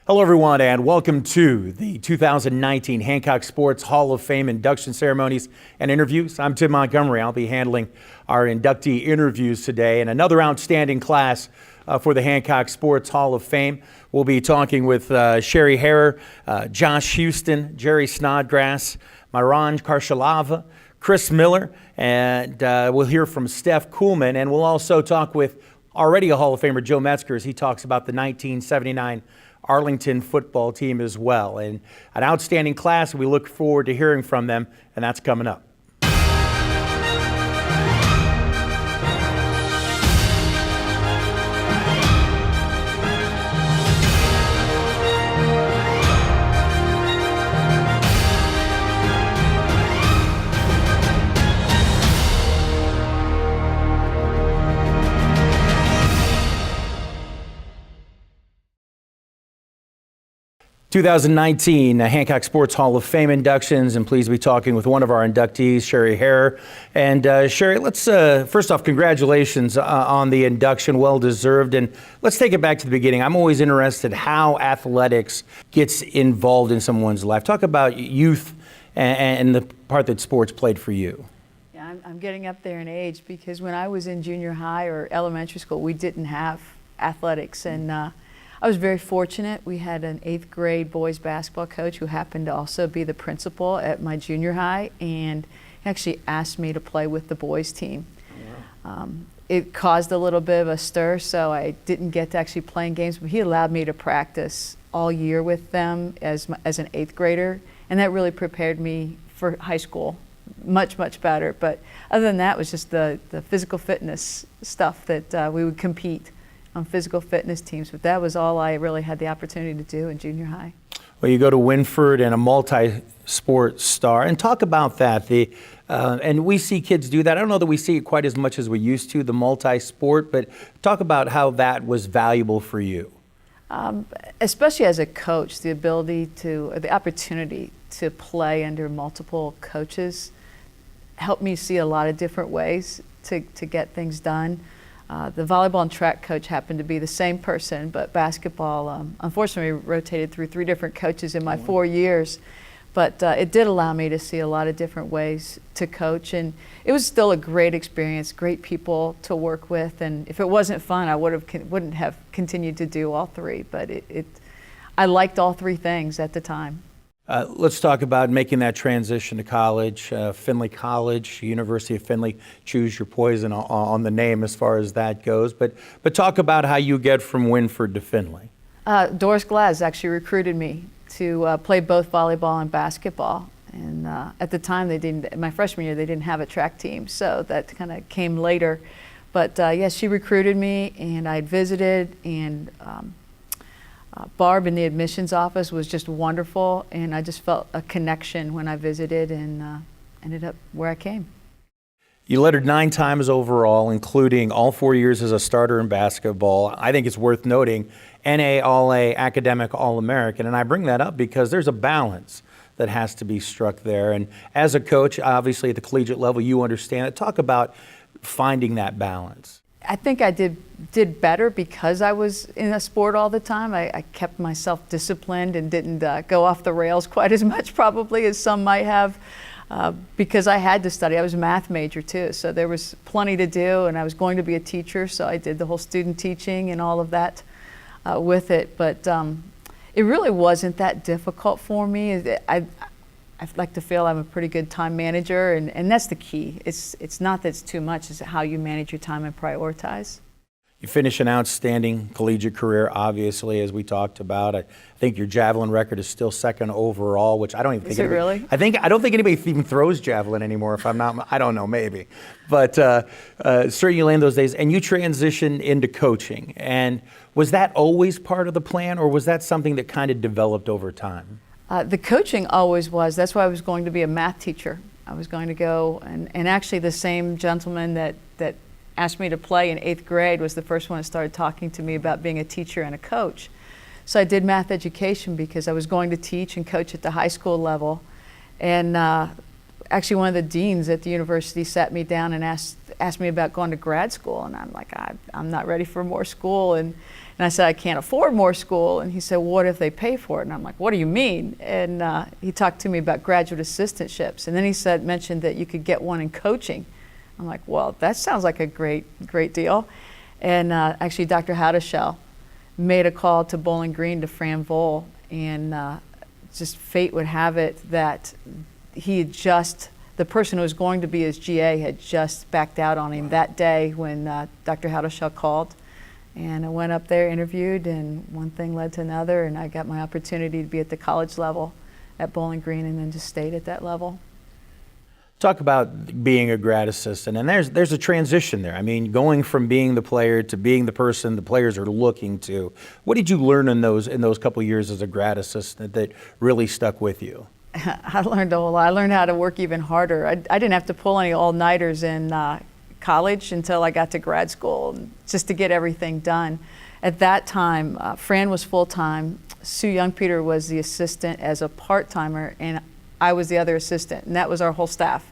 Hello, everyone, and welcome to the 2019 Hancock Sports Hall of Fame induction ceremonies and interviews. I'm Tim Montgomery. I'll be handling our inductee interviews today, and another outstanding class for the Hancock Sports Hall of Fame. We'll be talking with Cheri Harrer, Josh Huston, Jerry Snodgrass, Miron Kharchilava, Chris Miller, and we'll hear from Steph Kuhlman, and we'll also talk with already a Hall of Famer, Joe Metzger, as he talks about the 1979 Arlington football team as well. And an outstanding class. We look forward to hearing from them, and that's coming up. 2019 Hancock Sports Hall of Fame inductions, and pleased to be talking with one of our inductees, Cheri Harrer. And Cheri, let's first off, congratulations on the induction, well deserved. And let's take it back to the beginning. I'm always interested how athletics gets involved in someone's life. Talk about youth and the part that sports played for you. Yeah, I'm getting up there in age, because when I was in junior high or elementary school, we didn't have athletics, and I was very fortunate. We had an 8th grade boys basketball coach who happened to also be the principal at my junior high, and he actually asked me to play with the boys team. It caused a little bit of a stir, so I didn't get to actually play in games, but he allowed me to practice all year with them as an 8th grader, and that really prepared me for high school much better. But other than that, it was just the physical fitness stuff that we would compete on physical fitness teams, but that was all I really had the opportunity to do in junior high. Well, you go to Winford and a multi-sport star, and talk about that. And we see kids do that. I don't know that we see it quite as much as we used to, the multi-sport, but talk about how that was valuable for you. Especially as a coach, the opportunity to play under multiple coaches helped me see a lot of different ways to get things done. The volleyball and track coach happened to be the same person, but basketball, unfortunately, rotated through 3 different coaches in my 4 years. But it did allow me to see a lot of different ways to coach, and it was still a great experience, great people to work with. And if it wasn't fun, I wouldn't have continued to do all 3. But I liked all 3 things at the time. Let's talk about making that transition to college. Findlay College, University of Findlay, choose your poison on the name as far as that goes. But talk about how you get from Winford to Findlay. Doris Glass actually recruited me to play both volleyball and basketball. And at the time, my freshman year, they didn't have a track team, so that kind of came later. But yes, she recruited me, and I visited, and Barb in the admissions office was just wonderful, and I just felt a connection when I visited, and ended up where I came. You lettered 9 times overall, including all 4 years as a starter in basketball. I think it's worth noting NA All-A, Academic All-American, and I bring that up because there's a balance that has to be struck there. And as a coach, obviously at the collegiate level, you understand it. Talk about finding that balance. I think I did better because I was in a sport all the time. I kept myself disciplined and didn't go off the rails quite as much probably as some might have, because I had to study. I was a math major too, so there was plenty to do, and I was going to be a teacher, so I did the whole student teaching and all of that with it. But it really wasn't that difficult for me. I like to feel I'm a pretty good time manager, and that's the key. It's not that it's too much, it's how you manage your time and prioritize. You finish an outstanding collegiate career, obviously, as we talked about. I think your javelin record is still 2nd overall, which I don't even think. Is it really? I don't think anybody even throws javelin anymore. If I'm not, I don't know, maybe. But certainly you land those days, and you transitioned into coaching. And was that always part of the plan, or was that something that kind of developed over time? The coaching always was. That's why I was going to be a math teacher. I was going to go, and actually the same gentleman that asked me to play in 8th grade was the first one that started talking to me about being a teacher and a coach. So I did math education because I was going to teach and coach at the high school level. And actually one of the deans at the university sat me down and asked asked me about going to grad school, and I'm like, I'm not ready for more school. And I said, I can't afford more school. And he said, well, what if they pay for it? And I'm like, what do you mean? And he talked to me about graduate assistantships. And then he mentioned that you could get one in coaching. I'm like, well, that sounds like a great deal. And actually, Dr. Hadashell made a call to Bowling Green to Fran Vole, and just fate would have it that the person who was going to be his GA had just backed out on him that day when Dr. Hadashell called. And I went up there, interviewed, and one thing led to another, and I got my opportunity to be at the college level at Bowling Green, and then just stayed at that level. Talk about being a grad assistant, and there's a transition there. I mean, going from being the player to being the person the players are looking to. What did you learn in those couple of years as a grad assistant that really stuck with you? I learned a whole lot. I learned how to work even harder. I didn't have to pull any all-nighters in college until I got to grad school, just to get everything done. At that time, Fran was full-time. Sue Young-Peter was the assistant as a part-timer, and I was the other assistant, and that was our whole staff.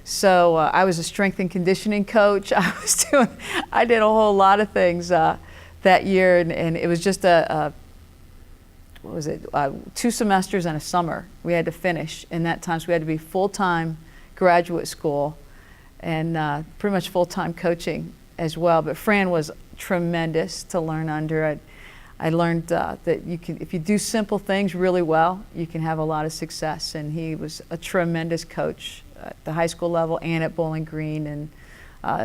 So I was a strength and conditioning coach. I did a whole lot of things that year, and it was just what was it, 2 semesters and a summer we had to finish in that time. So we had to be full-time graduate school and pretty much full-time coaching as well. But Fran was tremendous to learn under. I learned that if you do simple things really well, you can have a lot of success. And he was a tremendous coach at the high school level and at Bowling Green, and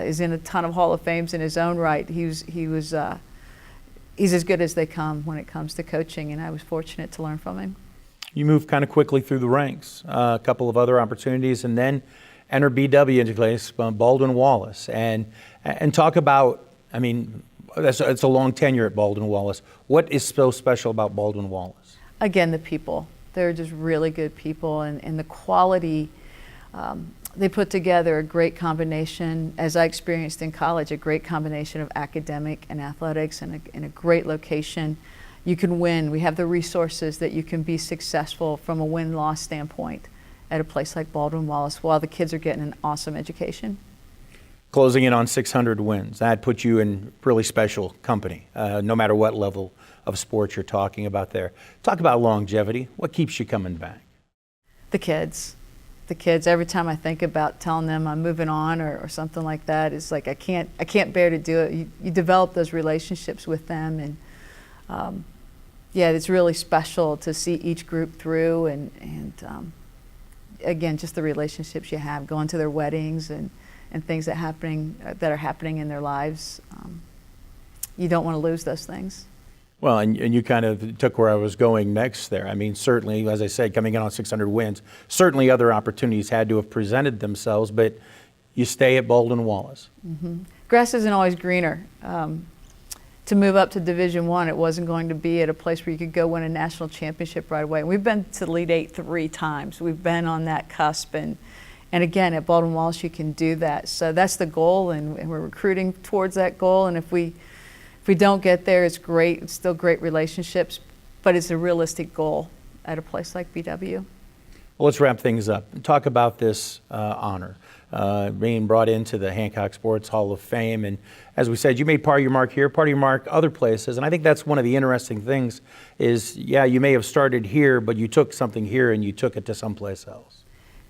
is in a ton of Hall of Fames in his own right. He's as good as they come when it comes to coaching, and I was fortunate to learn from him. You moved kind of quickly through the ranks, a couple of other opportunities, and then enter BW into place, Baldwin Wallace, and talk about, I mean, it's a long tenure at Baldwin Wallace. What is so special about Baldwin Wallace? Again, the people. They're just really good people, and the quality. They put together a great combination, as I experienced in college, a great combination of academic and athletics, and in a great location. You can win. We have the resources that you can be successful from a win-loss standpoint at a place like Baldwin Wallace, while the kids are getting an awesome education. Closing in on 600 wins, that puts you in really special company, no matter what level of sports you're talking about there. Talk about longevity. What keeps you coming back? The kids. Every time I think about telling them I'm moving on or something like that, it's like I can't bear to do it. You develop those relationships with them, and yeah, it's really special to see each group through, and again, just the relationships you have, going to their weddings and things that are happening in their lives. You don't want to lose those things. Well, and you kind of took where I was going next there. I mean, certainly, as I said, coming in on 600 wins, certainly other opportunities had to have presented themselves, but you stay at Baldwin Wallace. Mm-hmm. Grass isn't always greener. To move up to Division I, it wasn't going to be at a place where you could go win a national championship right away. We've been to Elite Eight 3 times. We've been on that cusp, and again, at Baldwin Wallace, you can do that. So that's the goal, and we're recruiting towards that goal. And if we don't get there, it's great. It's still great relationships, but it's a realistic goal at a place like BW. Well, let's wrap things up and talk about this honor, being brought into the Hancock Sports Hall of Fame. And as we said, you made part of your mark here, part of your mark other places. And I think that's one of the interesting things is, yeah, you may have started here, but you took something here and you took it to someplace else.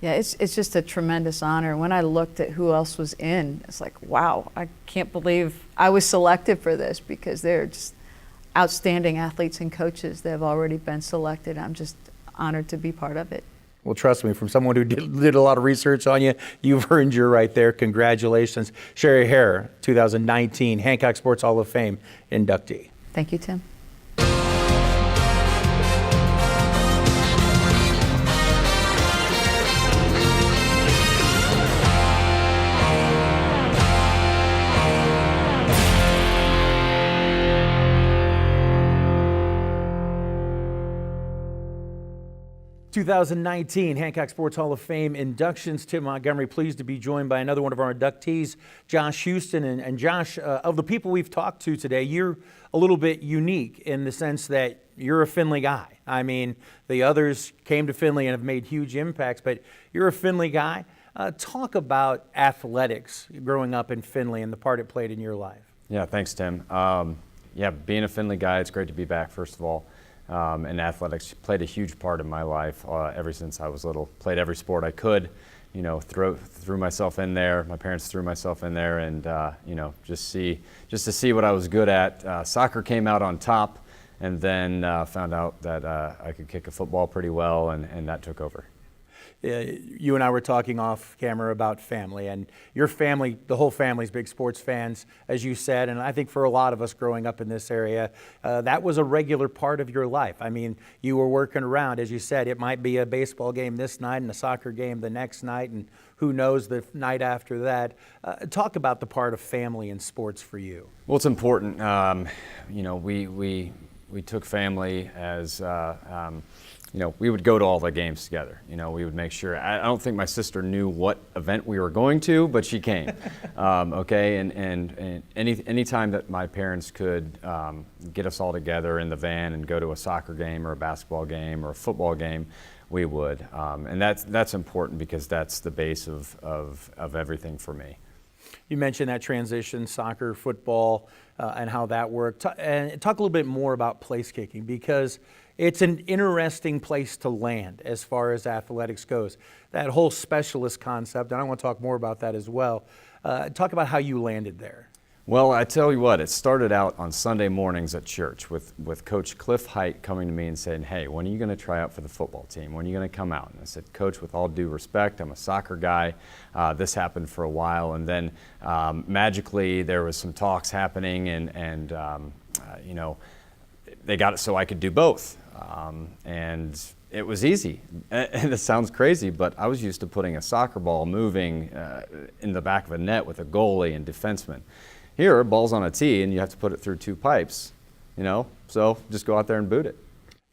Yeah, it's just a tremendous honor. When I looked at who else was in, it's like, wow, I can't believe I was selected for this, because they're just outstanding athletes and coaches that have already been selected. I'm just honored to be part of it. Well, trust me, from someone who did a lot of research on you, you've earned your right there. Congratulations. Cheri Harrer, 2019 Hancock Sports Hall of Fame inductee. Thank you, Tim. 2019 Hancock Sports Hall of Fame inductions. Tim Montgomery, pleased to be joined by another one of our inductees, Josh Huston. And Josh, of the people we've talked to today, you're a little bit unique in the sense that you're a Findlay guy. I mean, the others came to Findlay and have made huge impacts, but you're a Findlay guy. Talk about athletics growing up in Findlay and the part it played in your life. Yeah, thanks, Tim. Yeah, being a Findlay guy, it's great to be back, first of all. And athletics played a huge part in my life ever since I was little. Played every sport I could, you know, threw myself in there. My parents threw myself in there, and you know, just to see what I was good at. Soccer came out on top, and then found out that I could kick a football pretty well, and that took over. You and I were talking off camera about family, and your family, the whole family's big sports fans, as you said, and I think for a lot of us growing up in this area, that was a regular part of your life. I mean, you were working around, as you said, it might be a baseball game this night and a soccer game the next night, and who knows the night after that. Talk about the part of family in sports for you. Well, it's important. You know, we took family as you know, we would go to all the games together. You know, we would make sure. I don't think my sister knew what event we were going to, but she came. Okay, and any time that my parents could get us all together in the van and go to a soccer game or a basketball game or a football game, we would. And that's important because that's the base of everything for me. You mentioned that transition, soccer, football, and how that worked. And talk a little bit more about place kicking, because it's an interesting place to land as far as athletics goes. That whole specialist concept, and I want to talk more about that as well. Talk about how you landed there. Well, I tell you what, it started out on Sunday mornings at church with Coach Cliff Height coming to me and saying, hey, when are you going to try out for the football team? When are you going to come out? And I said, Coach, with all due respect, I'm a soccer guy. This happened for a while, and then magically there was some talks happening, and you know, they got it so I could do both. And it was easy. And it sounds crazy, but I was used to putting a soccer ball moving in the back of a net with a goalie and defenseman. Here, ball's on a tee, and you have to put it through two pipes, you know, so just go out there and boot it.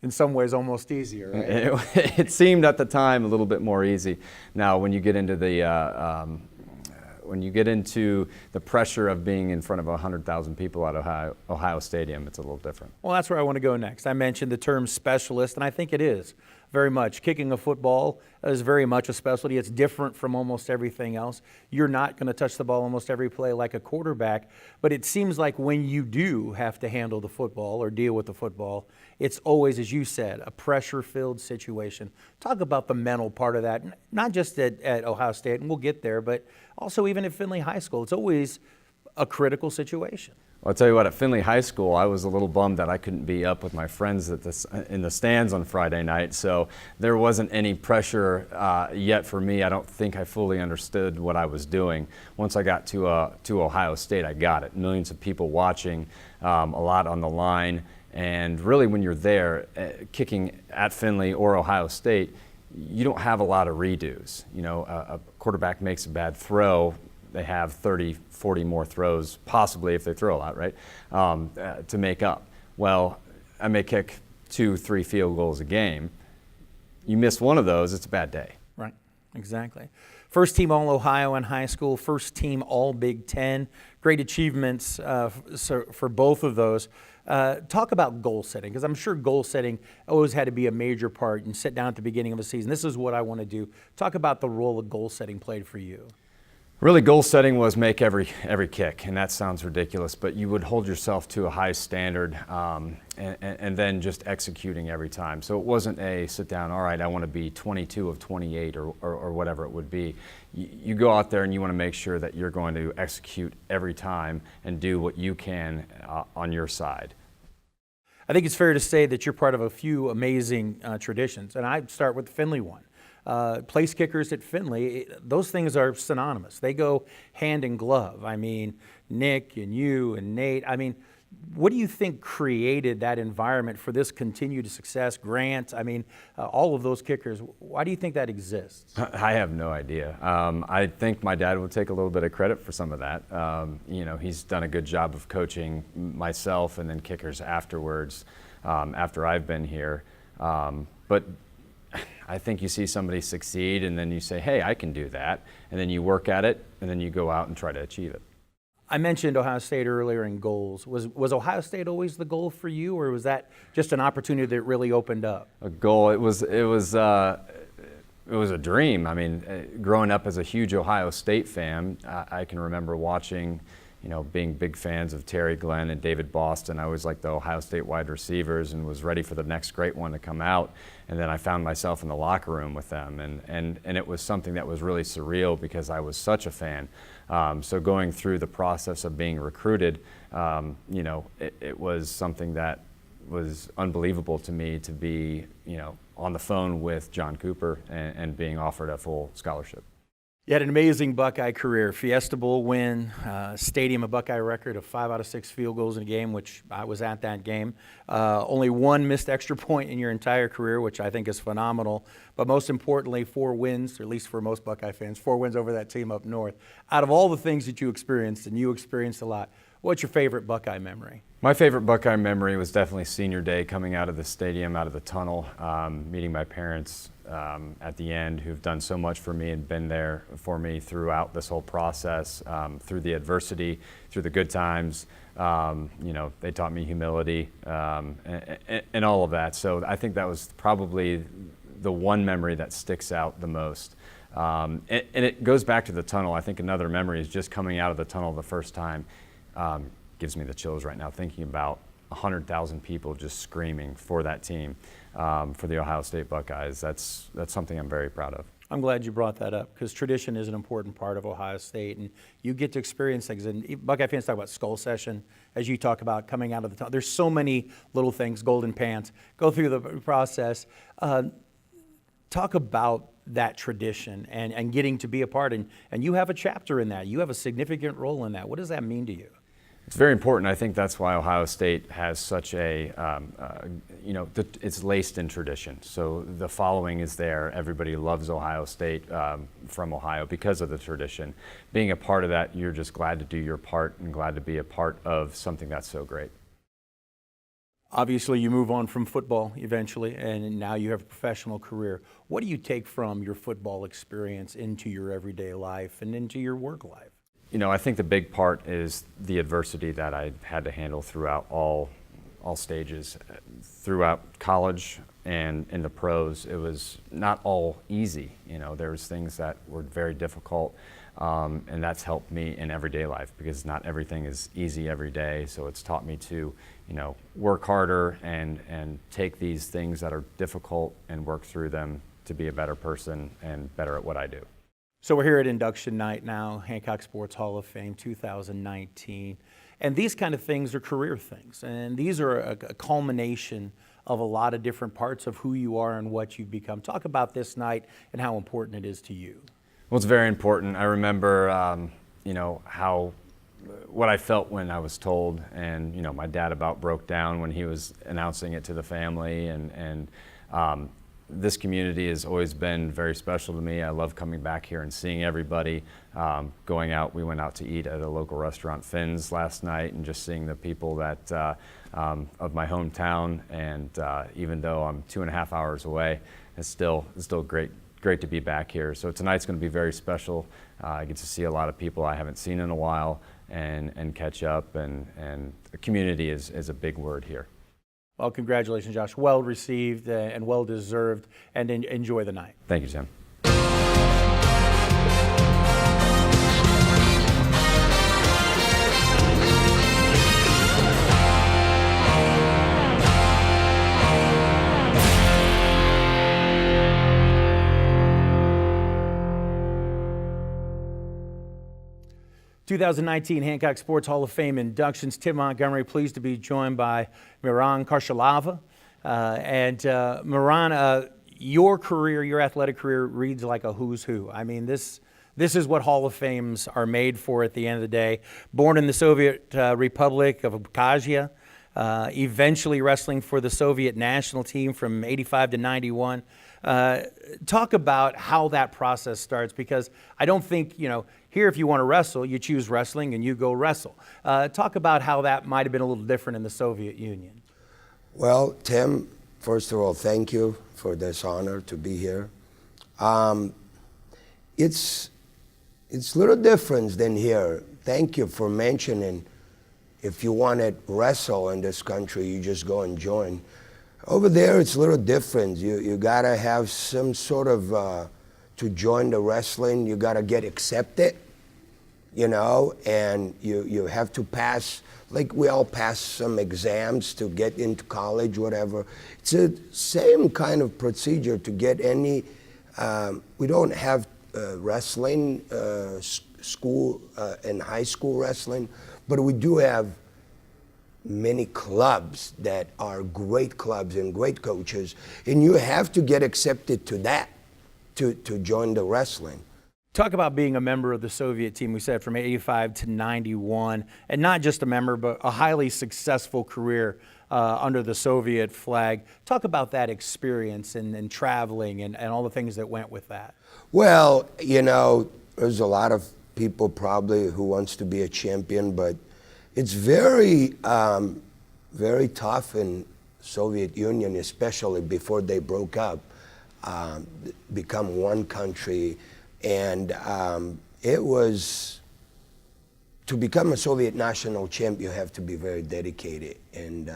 In some ways, almost easier, right? It seemed at the time a little bit more easy. Now, when you get into the pressure of being in front of 100,000 people at Ohio Stadium, it's a little different. Well, that's where I want to go next. I mentioned the term specialist, and I think it is very much. Kicking a football is very much a specialty. It's different from almost everything else. You're not going to touch the ball almost every play like a quarterback, but it seems like when you do have to handle the football or deal with the football, it's always, as you said, a pressure-filled situation. Talk about the mental part of that, not just at Ohio State, and we'll get there, but also even at Findlay High School. It's always a critical situation. Well, I'll tell you what, at Findlay High School, I was a little bummed that I couldn't be up with my friends in the stands on Friday night, so there wasn't any pressure yet for me. I don't think I fully understood what I was doing. Once I got to Ohio State, I got it. Millions of people watching, a lot on the line, and really when you're there, kicking at Findlay or Ohio State, you don't have a lot of redos. You know, a quarterback makes a bad throw, they have 30, 40 more throws, possibly if they throw a lot, right, to make up. Well, I may kick 2, 3 field goals a game. You miss one of those, it's a bad day. Right, exactly. First team All-Ohio in high school, first team All-Big Ten. Great achievements for both of those. Talk about goal setting, because I'm sure goal setting always had to be a major part. And sit down at the beginning of a season, this is what I want to do. Talk about the role that goal setting played for you. Really, goal setting was make every kick, and that sounds ridiculous, but you would hold yourself to a high standard and then just executing every time. So it wasn't a sit down, all right, I want to be 22 of 28 or whatever it would be. You go out there and you want to make sure that you're going to execute every time and do what you can on your side. I think it's fair to say that you're part of a few amazing traditions, and I start with the Findlay one. Place kickers at Findlay, those things are synonymous. They go hand in glove. I mean, Nick and you and Nate. I mean, what do you think created that environment for this continued success? Grant, I mean, all of those kickers. Why do you think that exists? I have no idea. I think my dad would take a little bit of credit for some of that. You know, he's done a good job of coaching myself and then kickers afterwards, after I've been here. But I think you see somebody succeed and then you say, hey, I can do that. And then you work at it and then you go out and try to achieve it. I mentioned Ohio State earlier in goals. Was Ohio State always the goal for you, or was that just an opportunity that really opened up? A goal. It was it was a dream. I mean, growing up as a huge Ohio State fan, I can remember watching, being big fans of Terry Glenn and David Boston. I was like the Ohio State wide receivers and was ready for the next great one to come out. And then I found myself in the locker room with them. And it was something that was really surreal because I was such a fan. So going through the process of being recruited, it was something that was unbelievable to me to be, on the phone with John Cooper and being offered a full scholarship. You had an amazing Buckeye career. Fiesta Bowl win, Stadium, a Buckeye record of 5 out of 6 field goals in a game, which I was at that game. Only one missed extra point in your entire career, which I think is phenomenal. But most importantly, 4 wins, or at least for most Buckeye fans, 4 wins over that team up north. Out of all the things that you experienced, and you experienced a lot, what's your favorite Buckeye memory? My favorite Buckeye memory was definitely senior day, coming out of the stadium, out of the tunnel, meeting my parents at the end, who've done so much for me and been there for me throughout this whole process, through the adversity, through the good times. They taught me humility and all of that. So I think that was probably the one memory that sticks out the most. And it goes back to the tunnel. I think another memory is just coming out of the tunnel the first time. Gives me the chills right now thinking about 100,000 people just screaming for that team, for the Ohio State Buckeyes. That's something I'm very proud of. I'm glad you brought that up because tradition is an important part of Ohio State, and you get to experience things. And Buckeye fans talk about skull session, as you talk about coming out of the tunnel. There's so many little things, golden pants, go through the process. Talk about that tradition and getting to be a part, and you have a chapter in that. You have a significant role in that. What does that mean to you? It's very important. I think that's why Ohio State has such a, it's laced in tradition. So the following is there. Everybody loves Ohio State from Ohio because of the tradition. Being a part of that, you're just glad to do your part and glad to be a part of something that's so great. Obviously, you move on from football eventually, and now you have a professional career. What do you take from your football experience into your everyday life and into your work life? I think the big part is the adversity that I had to handle throughout all stages. Throughout college and in the pros, it was not all easy. There was things that were very difficult, and that's helped me in everyday life because not everything is easy every day. So it's taught me to, work harder and take these things that are difficult and work through them to be a better person and better at what I do. So we're here at induction night now, Hancock Sports Hall of Fame 2019. And these kind of things are career things. And these are a culmination of a lot of different parts of who you are and what you've become. Talk about this night and how important it is to you. Well, it's very important. I remember, what I felt when I was told, and, my dad about broke down when he was announcing it to the family. And this community has always been very special to me. I love coming back here and seeing everybody. Going out, we went out to eat at a local restaurant, Finn's, last night, and just seeing the people that of my hometown. And even though I'm 2.5 hours away, it's still great to be back here. So tonight's going to be very special. I get to see a lot of people I haven't seen in a while and catch up. And the community is a big word here. Well, congratulations, Josh. Well received and well deserved, and enjoy the night. Thank you, Tim. 2019 Hancock Sports Hall of Fame inductions. Tim Montgomery, pleased to be joined by Miron Kharchilava. Miron, your career, your athletic career reads like a who's who. I mean, this is what Hall of Fames are made for at the end of the day. Born in the Soviet Republic of Abkhazia, eventually wrestling for the Soviet national team from 85 to 91. Talk about how that process starts, because I don't think, here if you want to wrestle, you choose wrestling and you go wrestle. Talk about how that might have been a little different in the Soviet Union. Well, Tim, first of all, thank you for this honor to be here. It's a little different than here. Thank you for mentioning if you want to wrestle in this country, you just go and join. Over there, it's a little different. You gotta have some sort of to join the wrestling, you got to get accepted, you know, and you have to pass, like we all pass some exams to get into college, whatever. It's the same kind of procedure to get any, we don't have wrestling school and high school wrestling, but we do have many clubs that are great clubs and great coaches, and you have to get accepted to that to join the wrestling. Talk about being a member of the Soviet team, we said from 85 to 91, and not just a member, but a highly successful career under the Soviet flag. Talk about that experience and traveling and all the things that went with that. Well, you know, there's a lot of people probably who wants to be a champion, but it's very, very tough in Soviet Union, especially before they broke up, become one country. And it was, to become a Soviet national champ, you have to be very dedicated and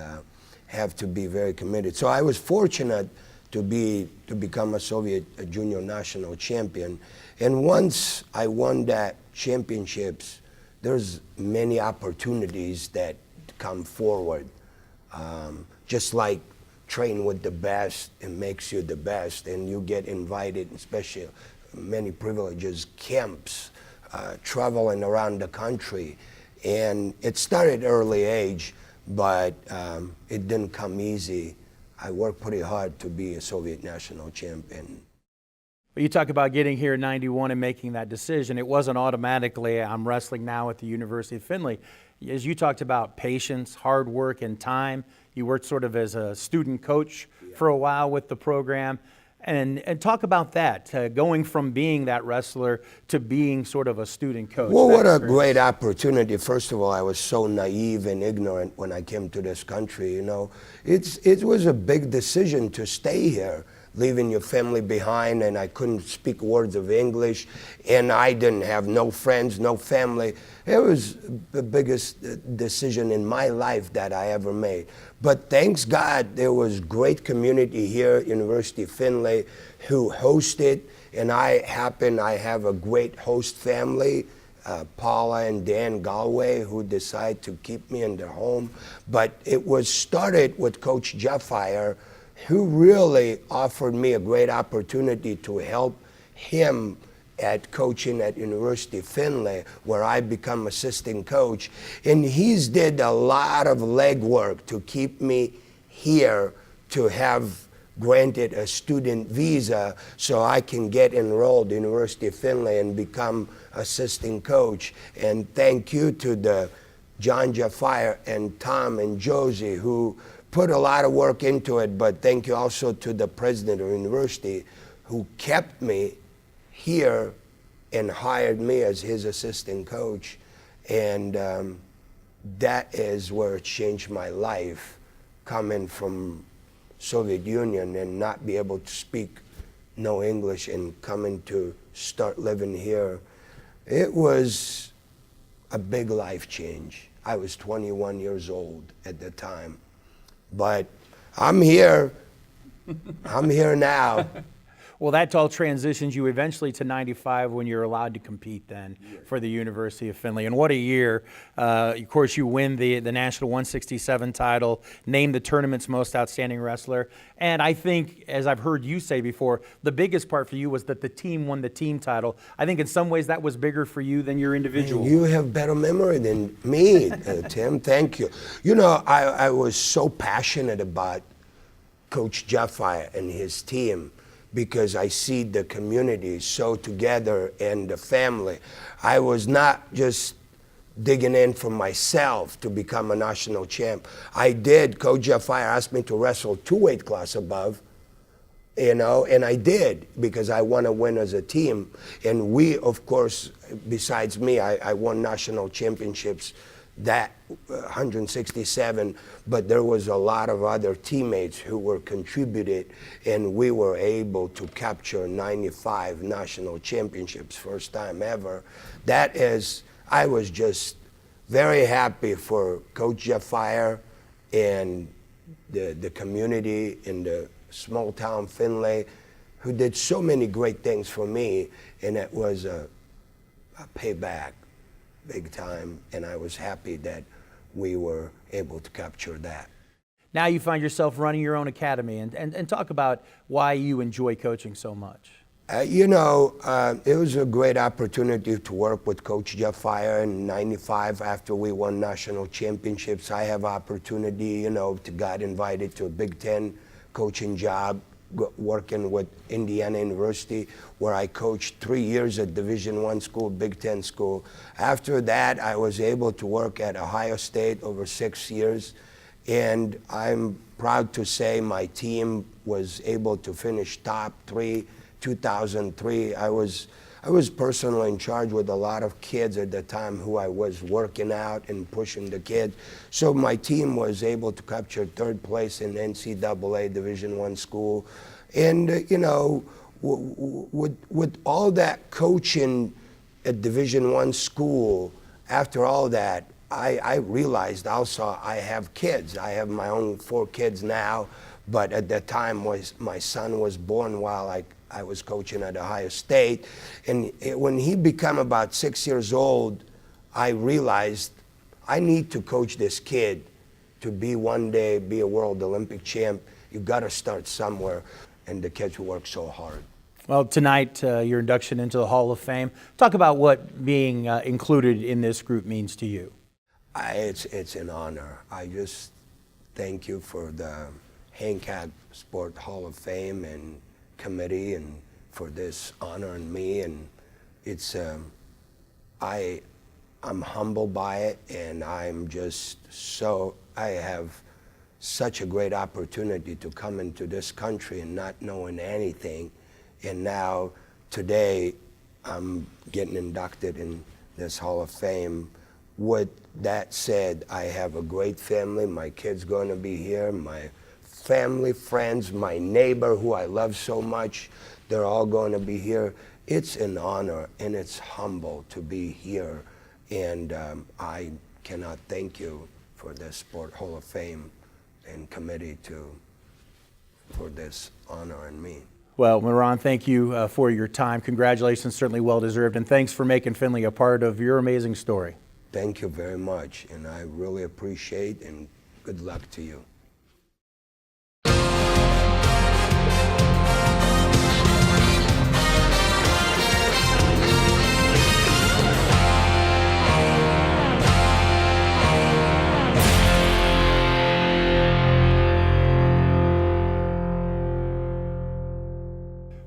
have to be very committed. So I was fortunate to become a Soviet junior national champion. And once I won that championships, there's many opportunities that come forward. Just like train with the best, it makes you the best, and you get invited, especially many privileges, camps, traveling around the country. And it started early age, but it didn't come easy. I worked pretty hard to be a Soviet national champion. You talk about getting here in 91 and making that decision. It wasn't automatically, I'm wrestling now at the University of Findlay. As you talked about patience, hard work, and time, you worked sort of as a student coach for a while with the program. And talk about that, going from being that wrestler to being sort of a student coach. Well, what a great opportunity. First of all, I was so naive and ignorant when I came to this country, you know. It was a big decision to stay here, leaving your family behind, and I couldn't speak words of English, and I didn't have no friends, no family. It was the biggest decision in my life that I ever made. But thanks God, there was great community here at University of Findlay who hosted, and I have a great host family, Paula and Dan Galway, who decided to keep me in their home. But it was started with Coach Jeff Harrer, who really offered me a great opportunity to help him at coaching at University of Findlay, where I become assistant coach. And he's did a lot of legwork to keep me here, to have granted a student visa so I can get enrolled at University of Findlay and become assistant coach. And thank you to the John Jafire and Tom and Josie, who put a lot of work into it, but thank you also to the president of the university who kept me here and hired me as his assistant coach. And that is where it changed my life, coming from Soviet Union and not be able to speak no English and coming to start living here. It was a big life change. I was 21 years old at the time. But I'm here. I'm here now. Well, that all transitions you eventually to 95 when you're allowed to compete then for the University of Findlay. And what a year. Of course, you win the National 167 title, named the tournament's most outstanding wrestler. And I think, as I've heard you say before, the biggest part for you was that the team won the team title. I think in some ways that was bigger for you than your individual. Man, you have better memory than me, Tim. Thank you. You know, I was so passionate about Coach Jaffa and his team, because I see the community so together and the family. I was not just digging in for myself to become a national champ. I did. Coach Jeff Harrer asked me to wrestle 2 weight class above, you know, and I did, because I want to win as a team. And we, of course, besides me, I won national championships that 167, but there was a lot of other teammates who were contributed, and we were able to capture 95 national championships, first time ever. That is, I was just very happy for Coach Jeff Harrer and the community in the small town Findlay, who did so many great things for me, and it was a payback big time, and I was happy that we were able to capture that. Now you find yourself running your own academy, and talk about why you enjoy coaching so much. It was a great opportunity to work with Coach Jeff Fire in '95 after we won national championships. I have opportunity, to got invited to a Big Ten coaching job, working with Indiana University, where I coached 3 years at Division I school, Big Ten school. After that, I was able to work at Ohio State over 6 years, and I'm proud to say my team was able to finish top 3. 2003, I was personally in charge with a lot of kids at the time who I was working out and pushing the kids. So my team was able to capture 3rd place in NCAA Division I school. And, with all that coaching at Division I school, after all that, I realized also I have kids. I have my own 4 kids now, but at that time my son was born while I was coaching at Ohio State. And when he became about 6 years old, I realized I need to coach this kid to one day be a world Olympic champ. You've got to start somewhere, and the kids who work so hard. Well, tonight, your induction into the Hall of Fame. Talk about what being included in this group means to you. It's an honor. I just thank you for the Hancock Sport Hall of Fame and committee, and for this honor in me, and it's I'm humbled by it, and I'm just I have such a great opportunity to come into this country and not knowing anything, and now today I'm getting inducted in this Hall of Fame. With that said, I have a great family. My kid's going to be here. My family, friends, my neighbor who I love so much, they're all going to be here. It's an honor, and it's humble to be here, and I cannot thank you for the Sport Hall of Fame and committee for this honor and me. Well, Miron, thank you for your time. Congratulations, certainly well-deserved, and thanks for making Findlay a part of your amazing story. Thank you very much, and I really appreciate, and good luck to you.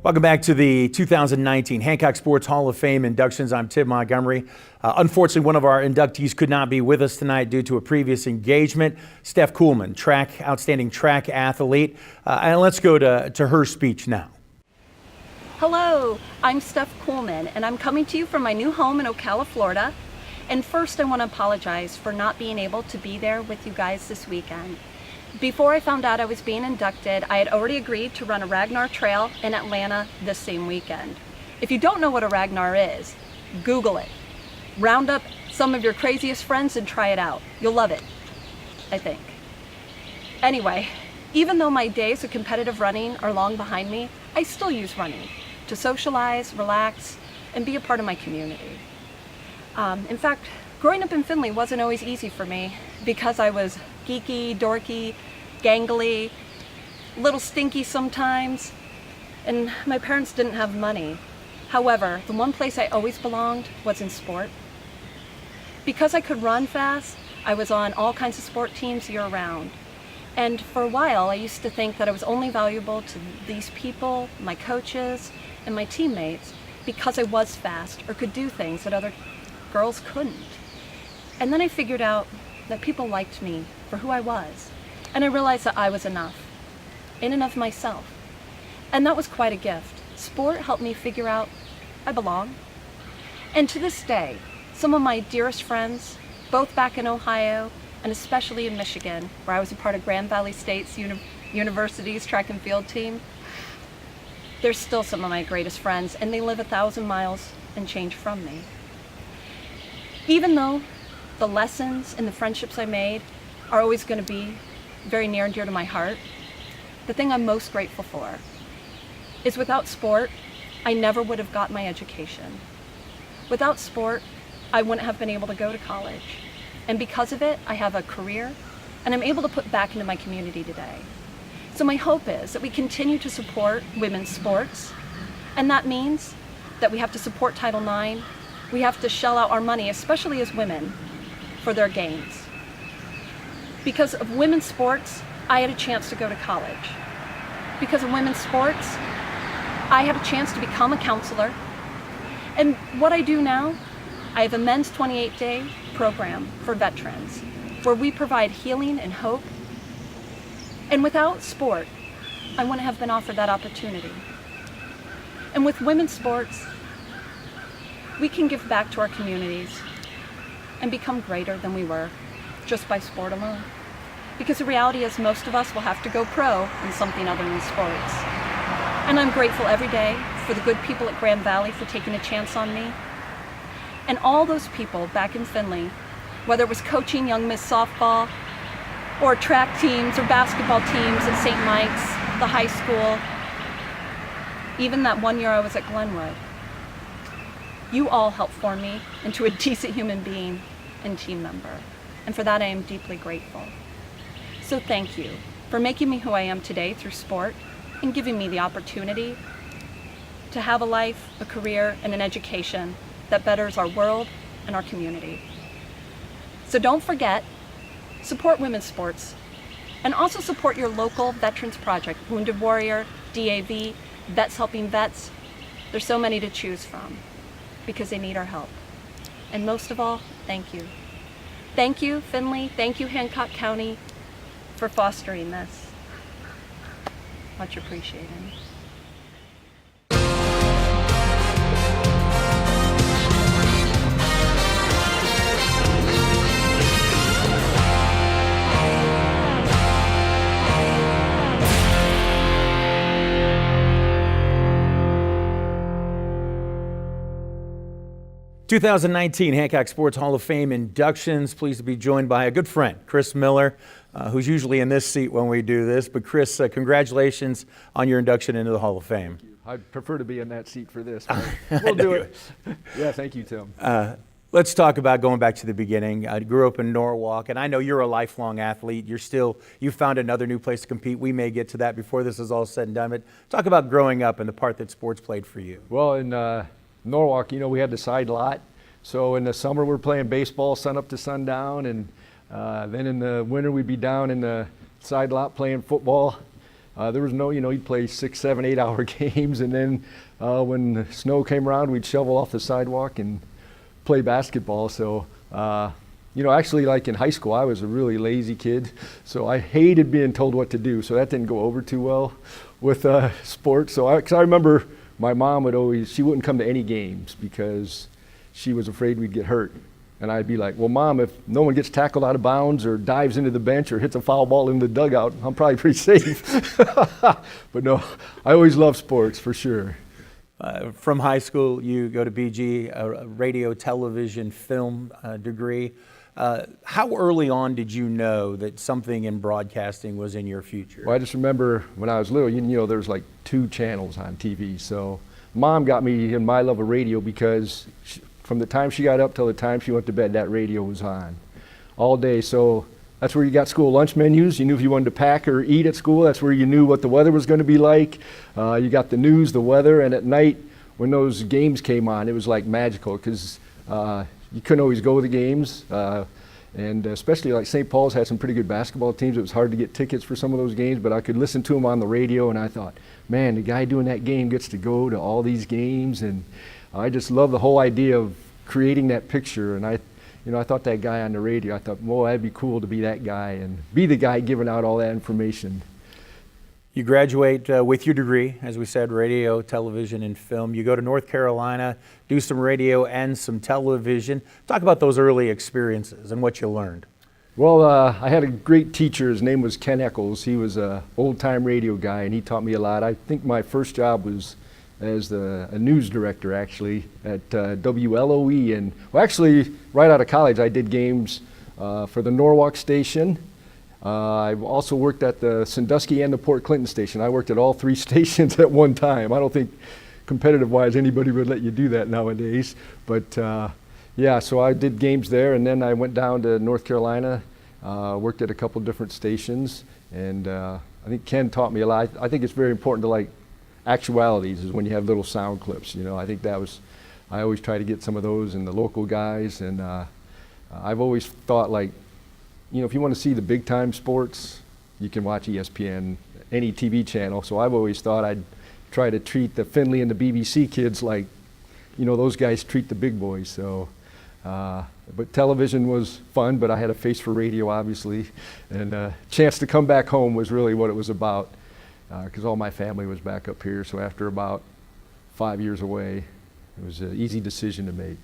Welcome back to the 2019 Hancock Sports Hall of Fame inductions. I'm Tim Montgomery. Unfortunately, one of our inductees could not be with us tonight due to a previous engagement. Steph Kuhlman, outstanding track athlete. And let's go to her speech now. Hello, I'm Steph Kuhlman, and I'm coming to you from my new home in Ocala, Florida. And first, I want to apologize for not being able to be there with you guys this weekend. Before I found out I was being inducted, I had already agreed to run a Ragnar Trail in Atlanta this same weekend. If you don't know what a Ragnar is, Google it. Round up some of your craziest friends and try it out. You'll love it, I think. Anyway, even though my days of competitive running are long behind me, I still use running to socialize, relax, and be a part of my community. In fact, growing up in Findlay wasn't always easy for me because I was geeky, dorky, gangly, a little stinky sometimes, and my parents didn't have money. However, the one place I always belonged was in sport. Because I could run fast, I was on all kinds of sport teams year-round. And for a while, I used to think that I was only valuable to these people, my coaches, and my teammates because I was fast or could do things that other girls couldn't. And then I figured out that people liked me for who I was. And I realized that I was enough, in and of myself. And that was quite a gift. Sport helped me figure out I belong. And to this day, some of my dearest friends, both back in Ohio and especially in Michigan, where I was a part of Grand Valley State's University's track and field team, they're still some of my greatest friends, and they live 1,000 miles and change from me. Even though the lessons and the friendships I made are always going to be very near and dear to my heart, the thing I'm most grateful for is without sport, I never would have got my education. Without sport, I wouldn't have been able to go to college. And because of it, I have a career, and I'm able to put back into my community today. So my hope is that we continue to support women's sports, and that means that we have to support Title IX, we have to shell out our money, especially as women, for their gains. Because of women's sports, I had a chance to go to college. Because of women's sports, I had a chance to become a counselor. And what I do now, I have a men's 28-day program for veterans, where we provide healing and hope. And without sport, I wouldn't have been offered that opportunity. And with women's sports, we can give back to our communities and become greater than we were just by sport alone. Because the reality is most of us will have to go pro in something other than sports. And I'm grateful every day for the good people at Grand Valley for taking a chance on me. And all those people back in Findlay, whether it was coaching young Miss softball, or track teams or basketball teams at St. Mike's, the high school, even that one year I was at Glenwood, you all helped form me into a decent human being and team member. And for that I am deeply grateful. So thank you for making me who I am today through sport and giving me the opportunity to have a life, a career, and an education that betters our world and our community. So don't forget, support women's sports, and also support your local veterans project, Wounded Warrior, DAV, Vets Helping Vets. There's so many to choose from because they need our help. And most of all, thank you. Thank you, Findlay, thank you, Hancock County, for fostering this. Much appreciated. 2019 Hancock Sports Hall of Fame inductions. Pleased to be joined by a good friend, Chris Miller, who's usually in this seat when we do this. But Chris, congratulations on your induction into the Hall of Fame. I'd prefer to be in that seat for this, but we'll do it. Yeah, thank you, Tim. Let's talk about going back to the beginning. I grew up in Norwalk, and I know you're a lifelong athlete. You found another new place to compete. We may get to that before this is all said and done, but talk about growing up and the part that sports played for you. Well, in Norwalk, we had the side lot. So in the summer, we're playing baseball sun up to sundown, and then in the winter, we'd be down in the side lot playing football. There was no, you'd play 6, 7, 8 hour games, and then when the snow came around, we'd shovel off the sidewalk and play basketball. So, actually, like in high school, I was a really lazy kid, so I hated being told what to do. So that didn't go over too well with sports. So I remember my mom she wouldn't come to any games because she was afraid we'd get hurt. And I'd be like, well, Mom, if no one gets tackled out of bounds or dives into the bench or hits a foul ball in the dugout, I'm probably pretty safe. But no, I always loved sports for sure. From high school, you go to BG, a radio, television, film degree. How early on did you know that something in broadcasting was in your future? Well, I just remember when I was little, there was like 2 channels on TV. So Mom got me in my love of radio because from the time she got up till the time she went to bed, that radio was on all day. So that's where you got school lunch menus. You knew if you wanted to pack or eat at school. That's where you knew what the weather was going to be like. You got the news, the weather, and at night when those games came on, it was like magical because you couldn't always go to the games. And especially like St. Paul's had some pretty good basketball teams. It was hard to get tickets for some of those games, but I could listen to them on the radio, and I thought, man, the guy doing that game gets to go to all these games, and I just love the whole idea of creating that picture. And I thought that guy on the radio, I thought, well, that'd be cool to be that guy and be the guy giving out all that information. You graduate with your degree, as we said, radio, television, and film. You go to North Carolina, do some radio and some television. Talk about those early experiences and what you learned. Well, I had a great teacher. His name was Ken Eccles. He was an old-time radio guy, and he taught me a lot. I think my first job was as a news director, actually, at WLOE. And well, actually, right out of college, I did games for the Norwalk station, I've also worked at the Sandusky and the Port Clinton station. I worked at all 3 stations at one time. I don't think competitive-wise anybody would let you do that nowadays. But yeah, so I did games there, and then I went down to North Carolina, worked at a couple different stations, and I think Ken taught me a lot. I think it's very important to like actualities is when you have little sound clips. You know, I think that was, I always try to get some of those in the local guys, and I've always thought like, you know, if you want to see the big time sports, you can watch ESPN, any TV channel. So I've always thought I'd try to treat the Findlay and the BBC kids like, you know, those guys treat the big boys. So, but television was fun, but I had a face for radio, obviously. And chance to come back home was really what it was about, because all my family was back up here. So after about 5 years away, it was an easy decision to make.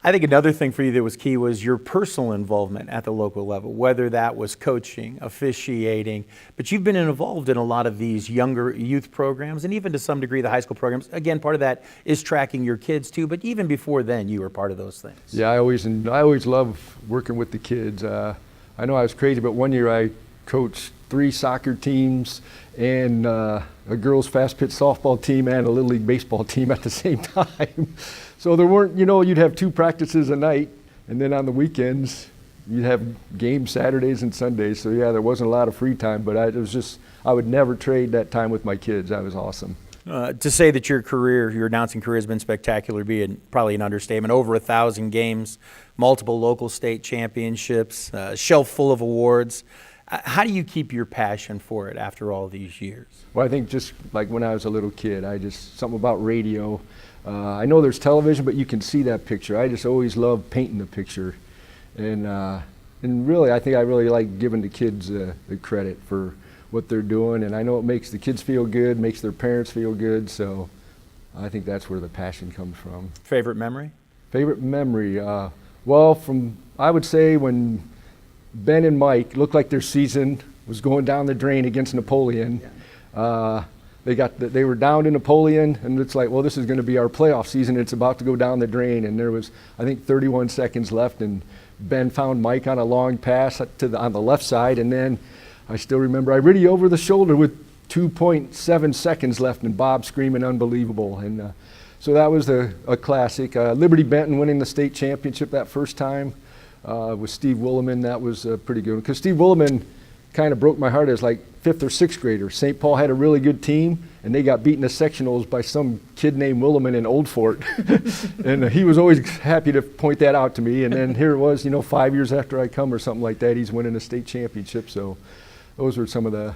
I think another thing for you that was key was your personal involvement at the local level, whether that was coaching, officiating, but you've been involved in a lot of these younger youth programs and even to some degree the high school programs. Again, part of that is tracking your kids too, but even before then you were part of those things. Yeah, I always love working with the kids. I know I was crazy, but one year I coached 3 soccer teams and a girls fast pitch softball team and a little league baseball team at the same time. So there weren't, you know, you'd have 2 practices a night, and then on the weekends, you'd have games Saturdays and Sundays. So yeah, there wasn't a lot of free time, but I would never trade that time with my kids. That was awesome. To say that your career, your announcing career has been spectacular would be probably an understatement. Over 1,000 games, multiple local state championships, a shelf full of awards. How do you keep your passion for it after all these years? Well, I think just like when I was a little kid, something about radio. I know there's television, but you can see that picture. I just always loved painting the picture. And really, I think I really like giving the kids the credit for what they're doing. And I know it makes the kids feel good, makes their parents feel good. So I think that's where the passion comes from. Favorite memory? Favorite memory? Well, I would say when Ben and Mike looked like their season was going down the drain against Napoleon. Yeah. They were down to Napoleon, and it's like, well, this is going to be our playoff season. It's about to go down the drain, and there was, I think, 31 seconds left, and Ben found Mike on a long pass on the left side, and then I still remember I riddy over the shoulder with 2.7 seconds left, and Bob screaming unbelievable, and so that was a classic. Liberty Benton winning the state championship that first time with Steve Williman. That was pretty good because Steve Williman kind of broke my heart as like 5th or 6th grader. St. Paul had a really good team, and they got beaten in the sectionals by some kid named Williman in Old Fort. And he was always happy to point that out to me. And then here it was, you know, 5 years after I come or something like that, he's winning a state championship. So those were some of the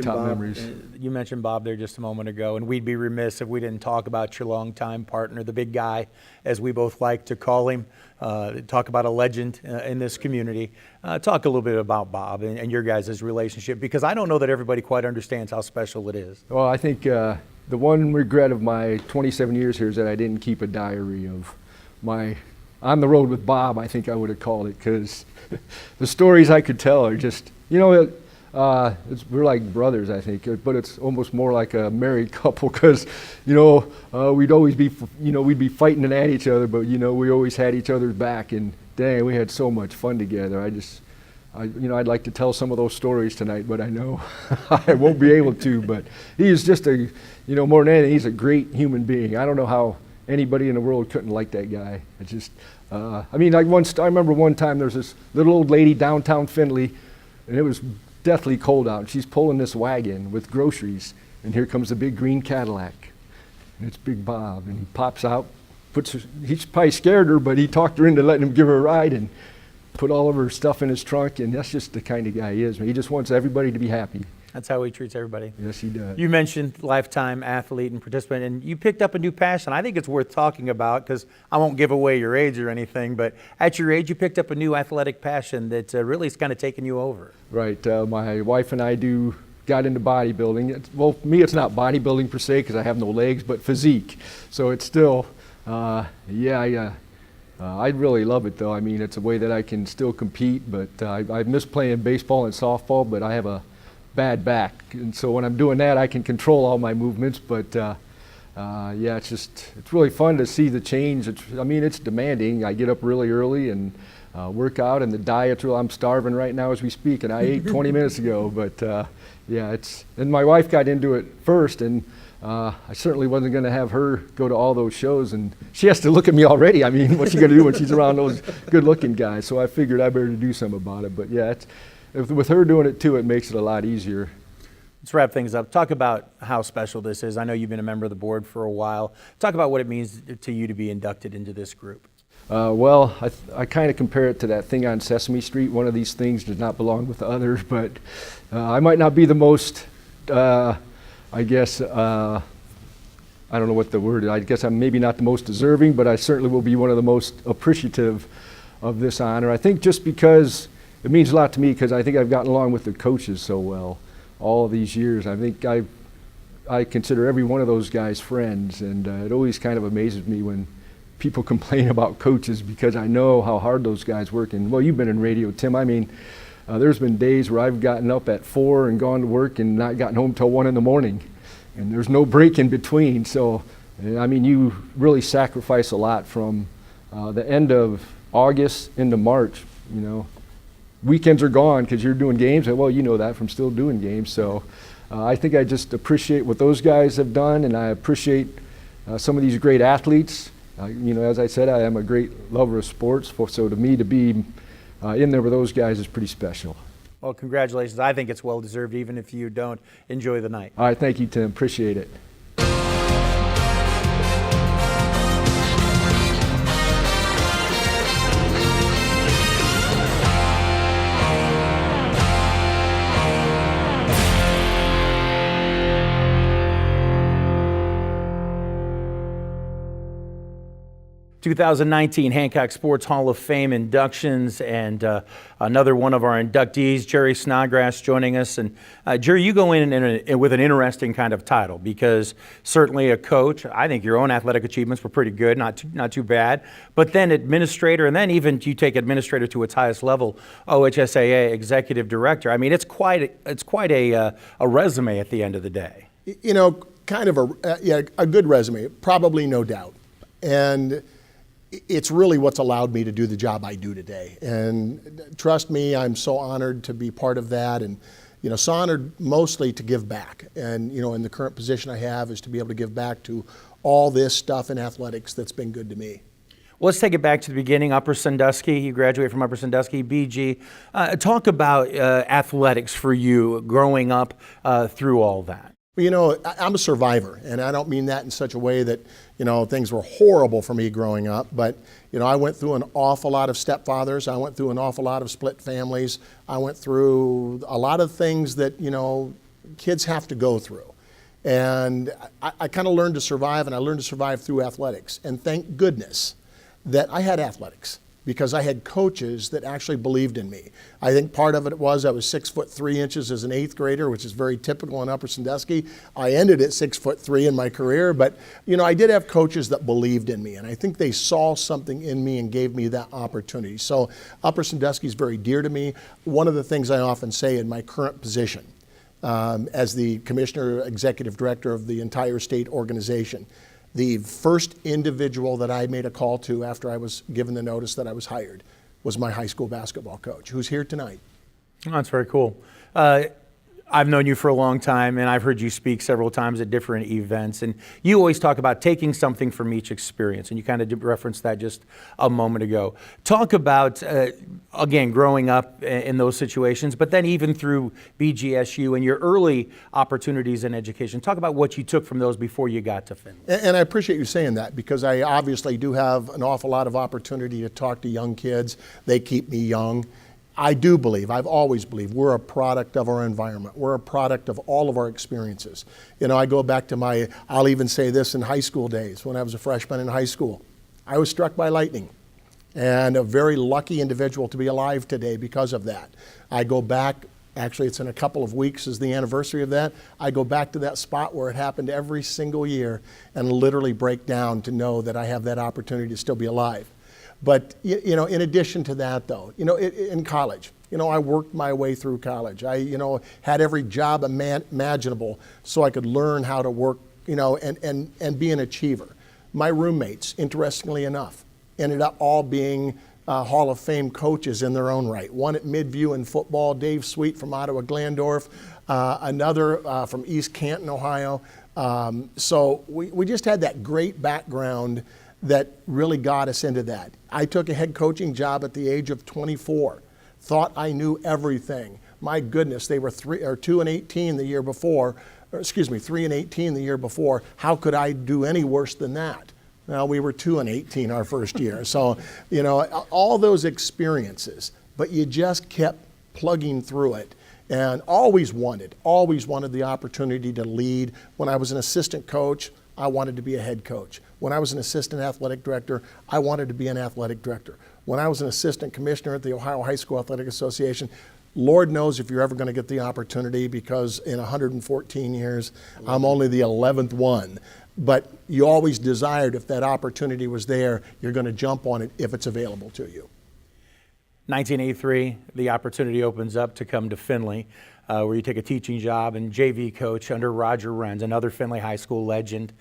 top memories. You mentioned Bob there just a moment ago, and we'd be remiss if we didn't talk about your longtime partner, the big guy, as we both like to call him. Talk about a legend in this community. Talk a little bit about Bob and your guys' relationship, because I don't know that everybody quite understands how special it is. Well, I think the one regret of my 27 years here is that I didn't keep a diary of my on the road with Bob, I think I would have called it, because the stories I could tell are just, you know, we're like brothers, I think, but it's almost more like a married couple because, you know, we'd always be, you know, we'd be fighting and at each other, but, you know, we always had each other's back, and dang, we had so much fun together. You know, I'd like to tell some of those stories tonight, but I know I won't be able to, but he's just you know, more than anything, he's a great human being. I don't know how anybody in the world couldn't like that guy. It's just, I mean, like I remember one time there was this little old lady downtown Findlay, and it was deathly cold out. She's pulling this wagon with groceries, and here comes the big green Cadillac, and it's Big Bob, and he pops out, he's probably scared her, but he talked her into letting him give her a ride and put all of her stuff in his trunk, and that's just the kind of guy he is. He just wants everybody to be happy. That's how he treats everybody. Yes, he does. You mentioned lifetime athlete and participant, and you picked up a new passion. I think it's worth talking about because I won't give away your age or anything, but at your age, you picked up a new athletic passion that really is kind of taking you over. Right. My wife and I got into bodybuilding. Well, for me, it's not bodybuilding per se because I have no legs, but physique. So it's still, I really love it, though. I mean, it's a way that I can still compete, but I miss playing baseball and softball, but I have a bad back, and so when I'm doing that I can control all my movements, but yeah, it's really fun to see the change. I mean, it's demanding. I get up really early, and work out, and the diet's real. I'm starving right now as we speak, and I ate 20 minutes ago. But yeah, and my wife got into it first, and I certainly wasn't going to have her go to all those shows, and she has to look at me already. I mean, what's she going to do when she's around those good-looking guys? So I figured I better do something about it. But yeah, with her doing it too, it makes it a lot easier. Let's wrap things up. Talk about how special this is. I know you've been a member of the board for a while. Talk about what it means to you to be inducted into this group. Well, I kind of compare it to that thing on Sesame Street. One of these things does not belong with the others, but I might not be the most, I guess, I don't know what the word is. I guess I'm maybe not the most deserving, but I certainly will be one of the most appreciative of this honor. I think just because it means a lot to me, because I think I've gotten along with the coaches so well all of these years. I think I consider every one of those guys friends, and it always kind of amazes me when people complain about coaches, because I know how hard those guys work. And well, you've been in radio, Tim. I mean, there's been days where I've gotten up at 4 and gone to work and not gotten home till 1 in the morning, and there's no break in between. So, I mean, you really sacrifice a lot from the end of August into March. You know, weekends are gone because you're doing games, and well, you know that from still doing games. So, I think I just appreciate what those guys have done, and I appreciate some of these great athletes. You know, as I said, I am a great lover of sports, so to me to be in there with those guys is pretty special. Well, congratulations. I think it's well-deserved, even if you don't enjoy the night. All right, thank you, Tim. Appreciate it. 2019 Hancock Sports Hall of Fame inductions, and another one of our inductees, Cheri Snodgrass, joining us. And Cheri, you go in with an interesting kind of title, because certainly a coach. I think your own athletic achievements were pretty good, not too bad. But then administrator, and then even you take administrator to its highest level, OHSAA executive director. I mean, it's quite a resume at the end of the day. You know, kind of a good resume, probably, no doubt. And it's really what's allowed me to do the job I do today. And trust me, I'm so honored to be part of that, and you know, so honored mostly to give back. And you know, in the current position I have is to be able to give back to all this stuff in athletics that's been good to me. Well, let's take it back to the beginning. Upper Sandusky, you graduated from Upper Sandusky, BG. Talk about athletics for you growing up through all that. You know, I'm a survivor, and I don't mean that in such a way that, you know, things were horrible for me growing up, but, you know, I went through an awful lot of stepfathers. I went through an awful lot of split families. I went through a lot of things that, you know, kids have to go through. And I kind of learned to survive, and I learned to survive through athletics. And thank goodness that I had athletics, because I had coaches that actually believed in me. I think part of it was I was 6'3" as an 8th grader, which is very typical in Upper Sandusky. I ended at 6'3" in my career, but you know, I did have coaches that believed in me, and I think they saw something in me and gave me that opportunity. So Upper Sandusky is very dear to me. One of the things I often say in my current position as the Commissioner Executive Director of the entire state organization, the first individual that I made a call to after I was given the notice that I was hired was my high school basketball coach, who's here tonight. Oh, that's very cool. I've known you for a long time, and I've heard you speak several times at different events, and you always talk about taking something from each experience, and you kind of referenced that just a moment ago. Talk about, again, growing up in those situations, but then even through BGSU and your early opportunities in education. Talk about what you took from those before you got to Findlay. And I appreciate you saying that, because I obviously do have an awful lot of opportunity to talk to young kids. They keep me young. I do believe, I've always believed, we're a product of our environment. We're a product of all of our experiences. You know, I go back to I'll even say this, in high school days, when I was a freshman in high school, I was struck by lightning, and a very lucky individual to be alive today because of that. I go back, actually it's in a couple of weeks is the anniversary of that. I go back to that spot where it happened every single year and literally break down to know that I have that opportunity to still be alive. But, you know, in addition to that, though, you know, in college, you know, I worked my way through college. I, you know, had every job imaginable so I could learn how to work, you know, and be an achiever. My roommates, interestingly enough, ended up all being Hall of Fame coaches in their own right. One at Midview in football, Dave Sweet from Ottawa Glandorf, another from East Canton, Ohio. So we just had that great background that really got us into that. I took a head coaching job at the age of 24, thought I knew everything. My goodness, they were 2 and 18 the year before, 3 and 18 the year before. How could I do any worse than that? Well, we were 2 and 18 our first year. So, you know, all those experiences, but you just kept plugging through it and always wanted the opportunity to lead. When I was an assistant coach, I wanted to be a head coach. When I was an assistant athletic director, I wanted to be an athletic director. When I was an assistant commissioner at the Ohio High School Athletic Association, Lord knows if you're ever going to get the opportunity, because in 114 years, I'm only the 11th one. But you always desired, if that opportunity was there, you're going to jump on it if it's available to you. 1983, the opportunity opens up to come to Findlay, where you take a teaching job and JV coach under Roger Renz, another Findlay High School legend.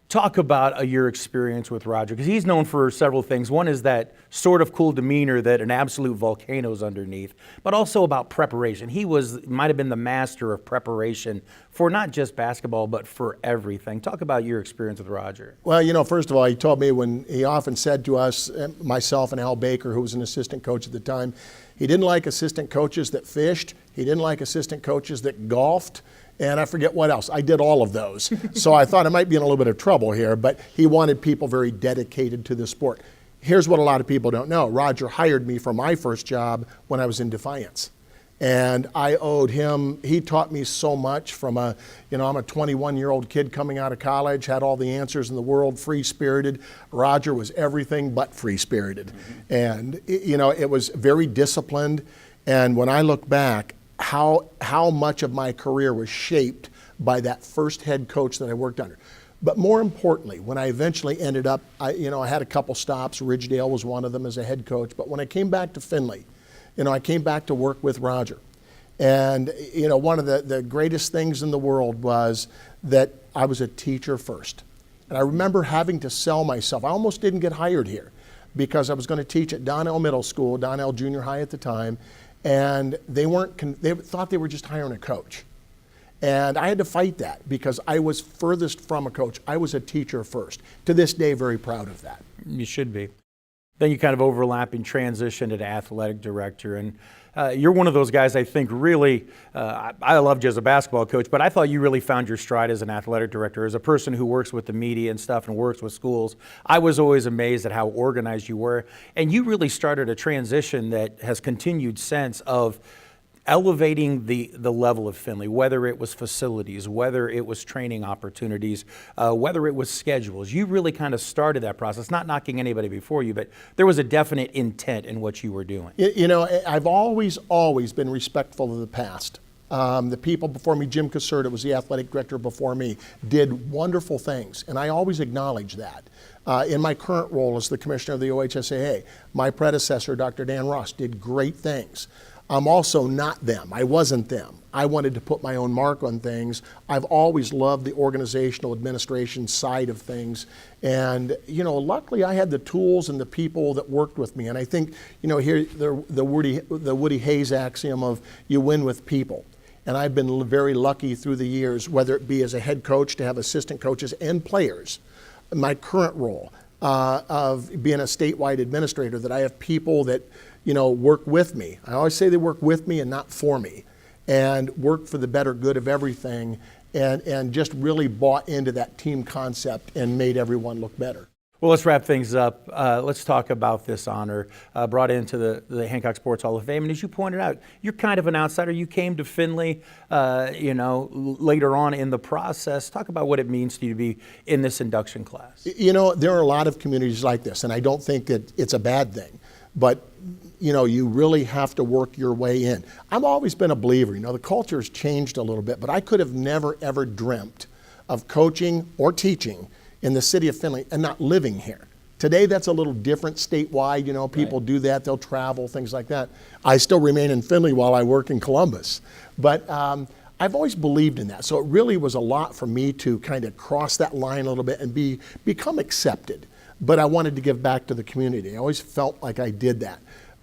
Talk about your experience with Roger, because he's known for several things. One is that sort of cool demeanor that an absolute volcano's underneath, but also about preparation. He might have been the master of preparation for not just basketball, but for everything. Talk about your experience with Roger. Well, you know, first of all, he told me, when he often said to us, myself and Al Baker, who was an assistant coach at the time, he didn't like assistant coaches that fished. He didn't like assistant coaches that golfed. And I forget what else. I did all of those. So I thought I might be in a little bit of trouble here, but he wanted people very dedicated to the sport. Here's what a lot of people don't know. Roger hired me for my first job when I was in Defiance. And I owed him, he taught me so much from I'm a 21-year-old kid coming out of college, had all the answers in the world, free-spirited. Roger was everything but free-spirited. And, you know, it was very disciplined. And when I look back, how much of my career was shaped by that first head coach that I worked under. But more importantly, when I eventually ended up, I had a couple stops. Ridgedale was one of them as a head coach. But when I came back to Findlay, I came back to work with Roger. And, one of the greatest things in the world was that I was a teacher first. And I remember having to sell myself. I almost didn't get hired here because I was going to teach at Donnell Middle School, Donnell Junior High at the time. And they thought they were just hiring a coach. And I had to fight that because I was furthest from a coach. I was a teacher first. To this day, very proud of that. You should be. Then you kind of overlap and transition to athletic director. And you're one of those guys, I think, really, I loved you as a basketball coach, but I thought you really found your stride as an athletic director. As a person who works with the media and stuff and works with schools, I was always amazed at how organized you were. And you really started a transition that has continued since of elevating the level of Findlay, whether it was facilities, whether it was training opportunities, whether it was schedules. You really kind of started that process, not knocking anybody before you, but there was a definite intent in what you were doing. I've always been respectful of the past. The people before me, Jim Caserta was the athletic director before me, did wonderful things, and I always acknowledge that. In my current role as the commissioner of the OHSAA, my predecessor, Dr. Dan Ross, did great things. I'm also not them. I wasn't them. I wanted to put my own mark on things. I've always loved the organizational administration side of things. And, luckily I had the tools and the people that worked with me. And I think, here the Woody Hayes axiom of you win with people. And I've been very lucky through the years, whether it be as a head coach to have assistant coaches and players. My current role of being a statewide administrator, that I have people that work with me. I always say they work with me and not for me, and work for the better good of everything, and just really bought into that team concept and made everyone look better. Well, let's wrap things up. Let's talk about this honor brought into the Hancock Sports Hall of Fame. And as you pointed out, you're kind of an outsider. You came to Findlay, later on in the process. Talk about what it means to you to be in this induction class. There are a lot of communities like this, and I don't think that it's a bad thing. But, you really have to work your way in. I've always been a believer. The culture has changed a little bit, but I could have never, ever dreamt of coaching or teaching in the city of Findlay and not living here. Today, that's a little different statewide. People do that. They'll travel, things like that. I still remain in Findlay while I work in Columbus. But I've always believed in that. So it really was a lot for me to kind of cross that line a little bit and become accepted. but I wanted to give back to the community. I always felt like I did that.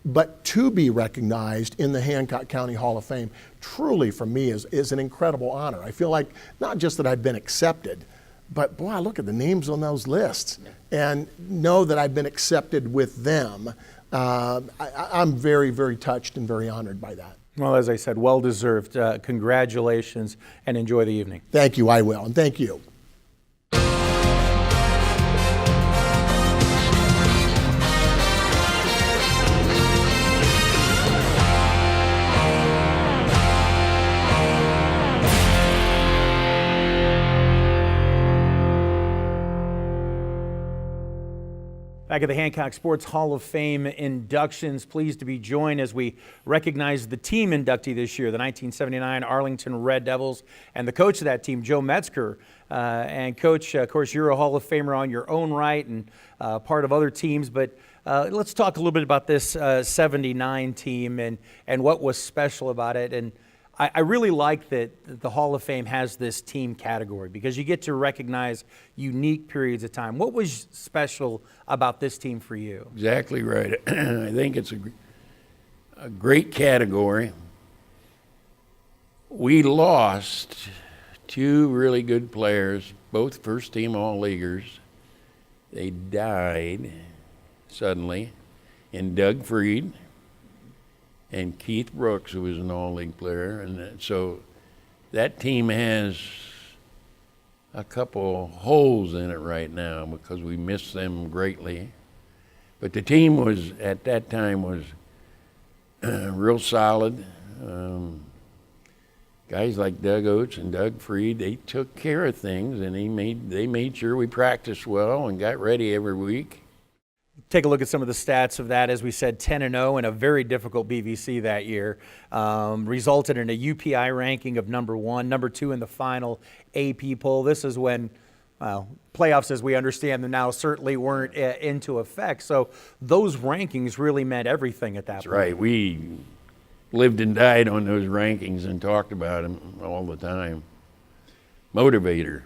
But to be recognized in the Hancock County Hall of Fame truly for me is an incredible honor. I feel like not just that I've been accepted, but boy, I look at the names on those lists and know that I've been accepted with them. I'm very, very touched and very honored by that. Well, as I said, well-deserved. Congratulations, and enjoy the evening. Thank you, I will, and thank you. Back at the Hancock Sports Hall of Fame inductions, pleased to be joined as we recognize the team inductee this year, the 1979 Arlington Red Devils, and the coach of that team, Joe Metzger. And Coach, of course, you're a Hall of Famer on your own right and part of other teams, but let's talk a little bit about this 79 team and what was special about it. And I really like that the Hall of Fame has this team category because you get to recognize unique periods of time. What was special about this team for you? Exactly right. I think it's a great category. We lost two really good players, both first-team All-Leaguers. They died suddenly, in Doug Freed and Keith Brooks, who was an all-league player. And so that team has a couple holes in it right now because we miss them greatly. But the team was, at that time, was real solid. Guys like Doug Oates and Doug Freed, they took care of things, and they made sure we practiced well and got ready every week. Take a look at some of the stats of that. As we said, 10-0 in a very difficult BVC that year. Resulted in a UPI ranking of number 1, number 2 in the final AP poll. This is when playoffs, as we understand them now, certainly weren't into effect. So those rankings really meant everything at that point. That's right. We lived and died on those rankings and talked about them all the time. Motivator.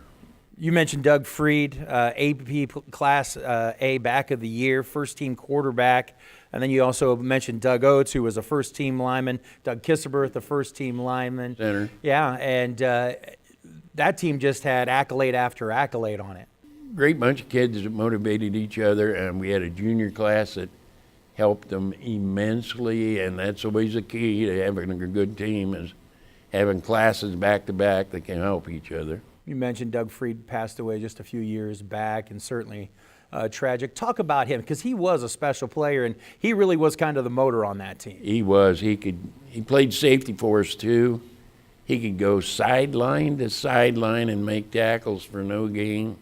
You mentioned Doug Freed, AP Class A back of the year, first-team quarterback. And then you also mentioned Doug Oates, who was a first-team lineman. Doug Kisseberth, the first-team lineman. Center. Yeah, and that team just had accolade after accolade on it. Great bunch of kids that motivated each other, and we had a junior class that helped them immensely, and that's always the key to having a good team is having classes back-to-back that can help each other. You mentioned Doug Freed passed away just a few years back, and certainly tragic. Talk about him, because he was a special player, and he really was kind of the motor on that team. He was. He played safety for us, too. He could go sideline to sideline and make tackles for no gain.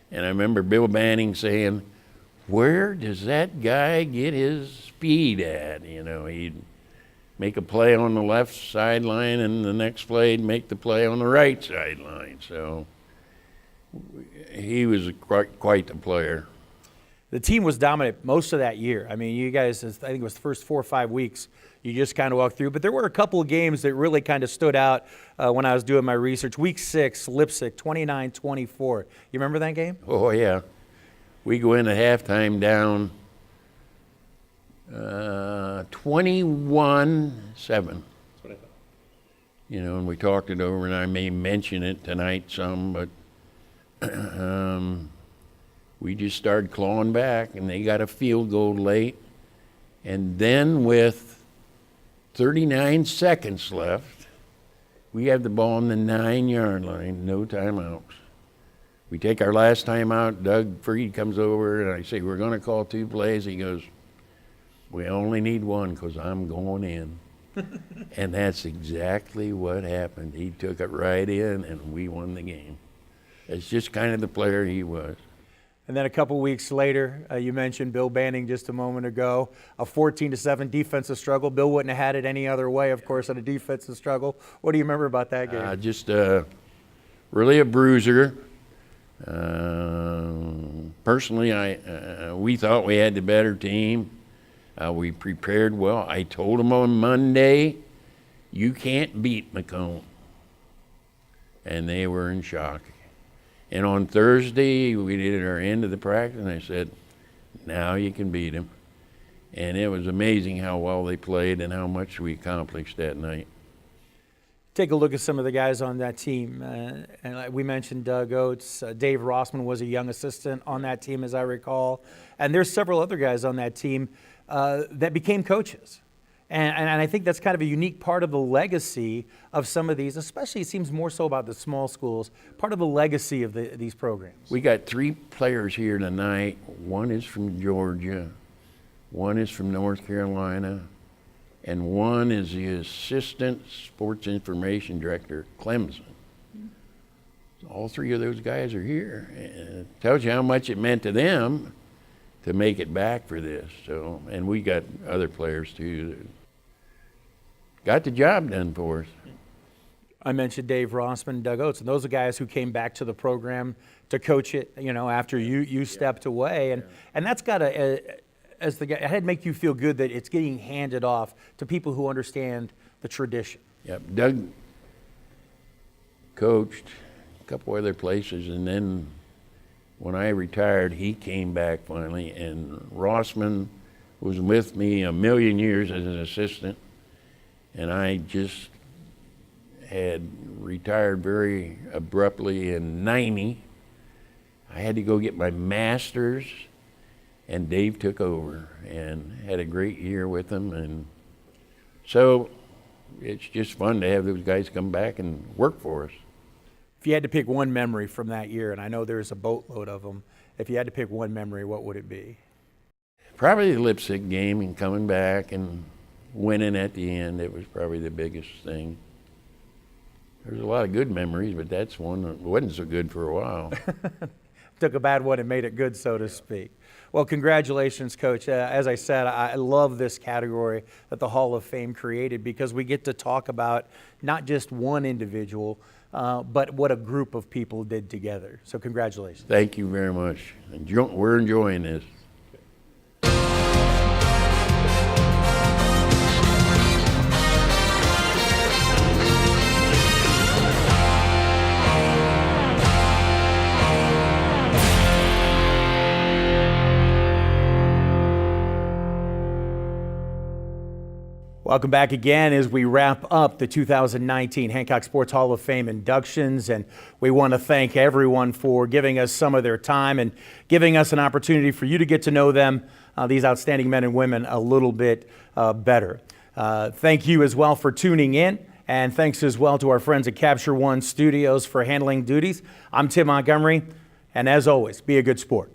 And I remember Bill Banning saying, where does that guy get his speed at? You know, he'd make a play on the left sideline, and the next play he'd make the play on the right sideline. So he was quite the player. The team was dominant most of that year. I mean, you guys, I think it was the first 4 or 5 weeks, you just kind of walked through. But there were a couple of games that really kind of stood out when I was doing my research. Week 6, Lipsick, 29-24. You remember that game? Oh, yeah. We go into halftime down 21-7. You know, and we talked it over, and I may mention it tonight some, but we just started clawing back, and they got a field goal late. And then with 39 seconds left, we have the ball on the 9-yard line, no timeouts. We take our last timeout. Doug Freed comes over, and I say, we're going to call 2 plays. He goes, we only need 1 because I'm going in. And that's exactly what happened. He took it right in, and we won the game. It's just kind of the player he was. And then a couple weeks later, you mentioned Bill Banning just a moment ago, a 14-7 defensive struggle. Bill wouldn't have had it any other way, of course, on a defensive struggle. What do you remember about that game? Just really a bruiser. Personally, we thought we had the better team. We prepared well. I told them on Monday, you can't beat Macomb. And they were in shock. And on Thursday, we did our end of the practice, and I said, now you can beat them. And it was amazing how well they played and how much we accomplished that night. Take a look at some of the guys on that team. And we mentioned Doug Oates. Dave Rossman was a young assistant on that team, as I recall. And there's several other guys on that team that became coaches. And I think that's kind of a unique part of the legacy of some of these, especially it seems more so about the small schools, part of the legacy of these programs. We got 3 players here tonight. One is from Georgia, one is from North Carolina, and one is the assistant sports information director at Clemson. All 3 of those guys are here. And it tells you how much it meant to them to make it back for this. So, and we got other players too that got the job done for us. I mentioned Dave Rossman, Doug Oates, and those are guys who came back to the program to coach it, after you stepped away. And that's got to, as the guy, it had to make you feel good that it's getting handed off to people who understand the tradition. Yep, Doug coached a couple other places, and then when I retired, he came back finally, and Rossman was with me a million years as an assistant, and I just had retired very abruptly in '90. I had to go get my master's, and Dave took over and had a great year with him, and so it's just fun to have those guys come back and work for us. If you had to pick one memory from that year, and I know there's a boatload of them, if you had to pick one memory, what would it be? Probably the Lipstick game and coming back and winning at the end. It was probably the biggest thing. There's a lot of good memories, but that's one that wasn't so good for a while. Took a bad one and made it good, so to speak. Well, congratulations, Coach. As I said, I love this category that the Hall of Fame created because we get to talk about not just one individual, but what a group of people did together. So congratulations. Thank you very much. We're enjoying this. Welcome back again as we wrap up the 2019 Hancock Sports Hall of Fame inductions, and we want to thank everyone for giving us some of their time and giving us an opportunity for you to get to know them, these outstanding men and women, a little bit better. Thank you as well for tuning in, and thanks as well to our friends at Capture One Studios for handling duties. I'm Tim Montgomery, and as always, be a good sport.